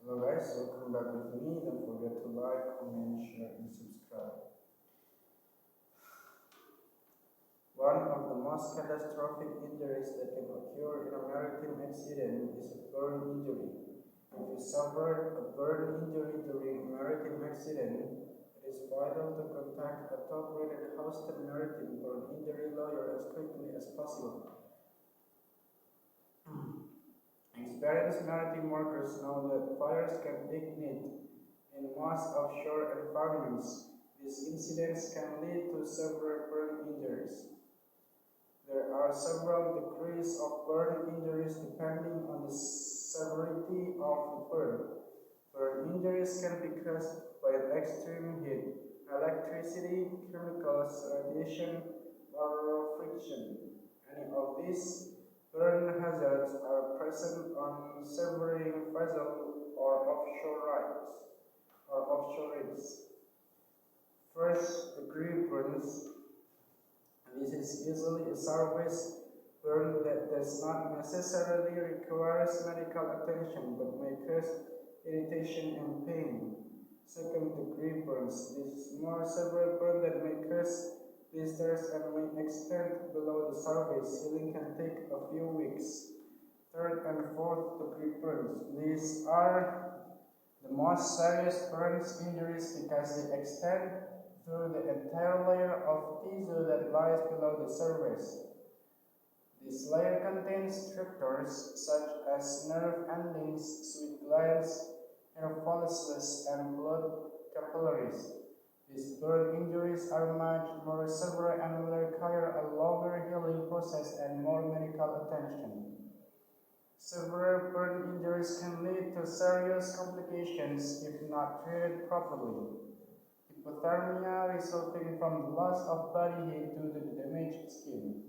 Hello guys, welcome back with me. Don't forget to like, comment, share, and subscribe. One of the most catastrophic injuries that can occur in a maritime accident is a burn injury. If you suffered a burn injury during a maritime accident, it is vital to contact a top-rated Houston Maritime or an injury lawyer as quickly as possible. Experienced maritime workers know that fires can ignite in most offshore environments. These incidents can lead to severe burn injuries. There are several degrees of burn injuries depending on the severity of the burn. Burn injuries can be caused by extreme heat, electricity, chemicals, radiation, or friction. Any of these burn hazards are present on submarine vessels or offshore rigs. First degree burns. This is usually a surface burn that does not necessarily require medical attention but may cause irritation and pain. Second degree burns. This is more severe burn that may cause blisters and may extend below the surface. Healing can take a few weeks. Third and fourth degree burns. These are the most serious burns injuries because they extend through the entire layer of tissue that lies below the surface. This layer contains structures such as nerve endings, sweat glands, hair follicles, and blood capillaries. These burn injuries are much more severe and will require a longer healing process and more medical attention. Severe burn injuries can lead to serious complications if not treated properly. Hypothermia resulting from the loss of body heat due to the damaged skin.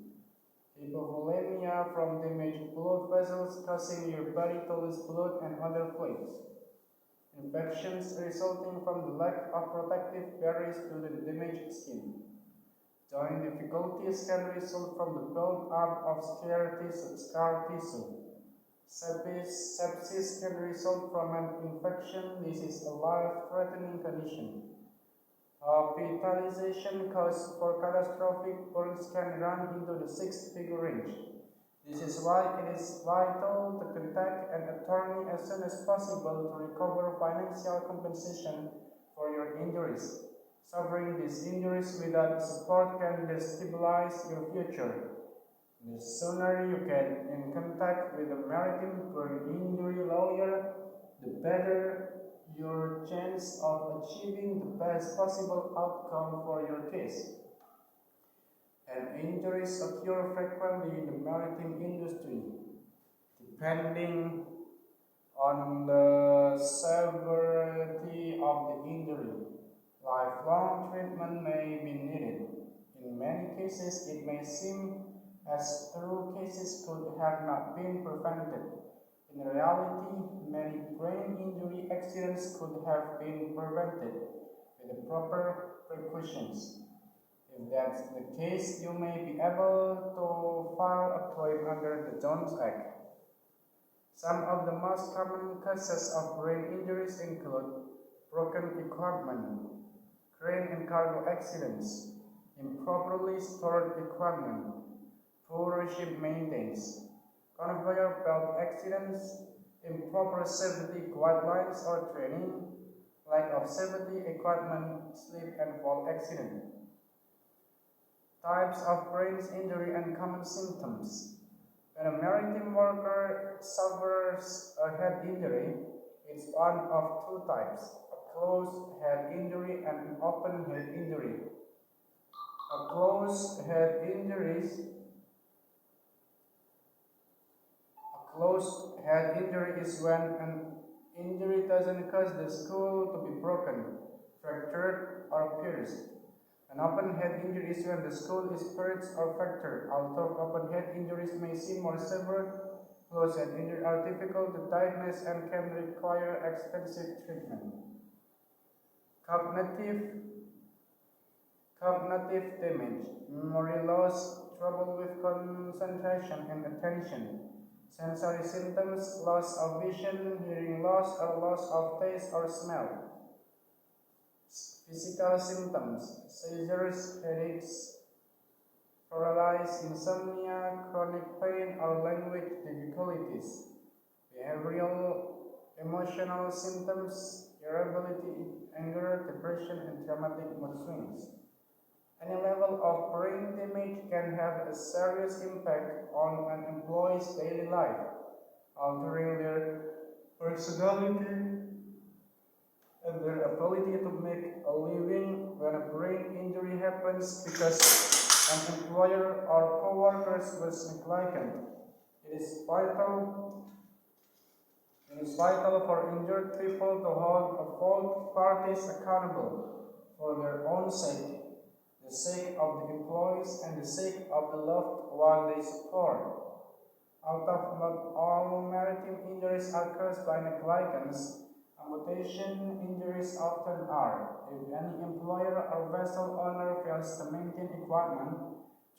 Hypovolemia from damaged blood vessels causing your body to lose blood and other fluids. Infections resulting from the lack of protective barriers to the damaged skin. Joint difficulties can result from the build-up of scar tissue. Sepsis can result from an infection. This is a life-threatening condition. Hospitalization costs for catastrophic burns can run into the six-figure range. This is why it is vital to contact an attorney as soon as possible to recover financial compensation for your injuries. Suffering these injuries without support can destabilize your future. The sooner you get in contact with a maritime burn injury lawyer, the better your chance of achieving the best possible outcome for your case. And injuries occur frequently in the maritime industry. Depending on the severity of the injury, lifelong treatment may be needed. In many cases, it may seem as though cases could have not been prevented. In reality, many brain injury accidents could have been prevented with the proper precautions. If that's the case, you may be able to file a claim under the Jones Act. Some of the most common causes of brain injuries include broken equipment, crane and cargo accidents, improperly stored equipment, poor ship maintenance, conveyor belt accidents, improper safety guidelines or training, lack of safety equipment, slip and fall accident. Types of brain injury and common symptoms. When a maritime worker suffers a head injury, it's one of two types, a closed head injury and an open head injury. A closed head injury is when an injury doesn't cause the skull to be broken, fractured, or pierced. An open head injury is when the skull is pierced or fractured. Although open head injuries may seem more severe, closed head injuries are difficult to diagnose and can require extensive treatment. Cognitive damage, memory loss, trouble with concentration and attention, Sensory symptoms: loss of vision, hearing loss, or loss of taste or smell. Physical symptoms: seizures, headaches, paralysis, insomnia, chronic pain, or language difficulties. Behavioral, emotional symptoms: irritability, anger, depression, and traumatic mood swings. Any level of brain damage can have a serious impact on an employee's daily life, altering their personality and their ability to make a living. When a brain injury happens because an employer or co-workers was negligent, it is vital for injured people to hold both parties accountable for their own sake, the sake of the employees, and the sake of the loved one they support. Although not all maritime injuries are caused by negligence, amputation injuries often are. If any employer or vessel owner fails to maintain equipment,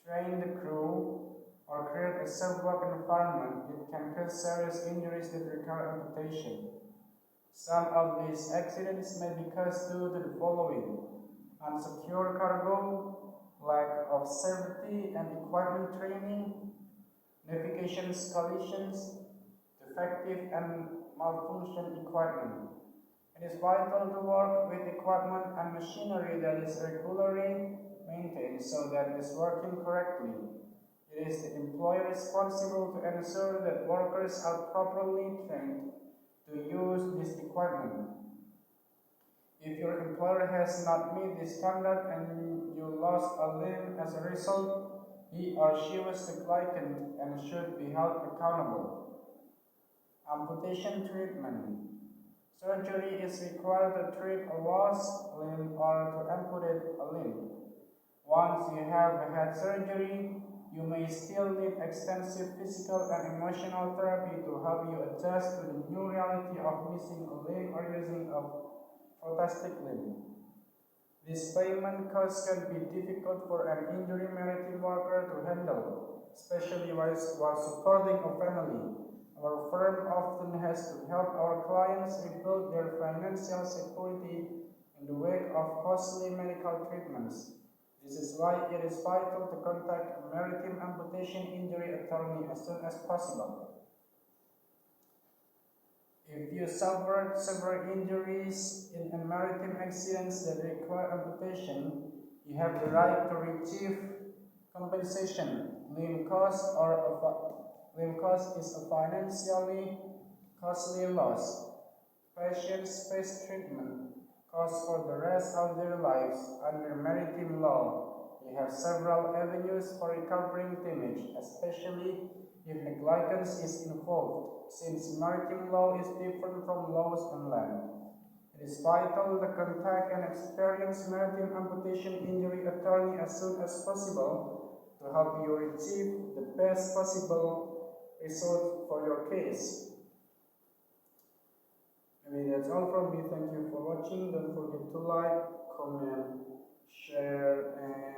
train the crew, or create a safe work environment, it can cause serious injuries that require amputation. Some of these accidents may be caused due to the following: unsecure cargo, lack of safety and equipment training, navigation collisions, defective and malfunction equipment. It is vital to work with equipment and machinery that is regularly maintained so that it is working correctly. It is the employer responsible to ensure that workers are properly trained to use this equipment. If your employer has not met this standard and you lost a limb as a result, he or she was negligent and should be held accountable. Amputation treatment. Surgery is required to treat a lost limb or to amputate a limb. Once you have had surgery, you may still need extensive physical and emotional therapy to help you adjust to the new reality of missing a limb or using a prosthetic limb. This payment cost can be difficult for an injured maritime worker to handle, especially while supporting a family. Our firm often has to help our clients rebuild their financial security in the wake of costly medical treatments. This is why it is vital to contact a maritime amputation injury attorney as soon as possible. If you suffered severe injuries in a maritime accidents that require amputation, you have the right to receive compensation. Limb cost is a financially costly loss. Patients face treatment costs for the rest of their lives. Under maritime law, we have several avenues for recovering damage, especially if negligence is involved, since maritime law is different from laws on land. It is vital to contact an experienced maritime amputation injury attorney as soon as possible to help you achieve the best possible result for your case. Maybe that's all from me. Thank you for watching. Don't forget to like, comment, share, and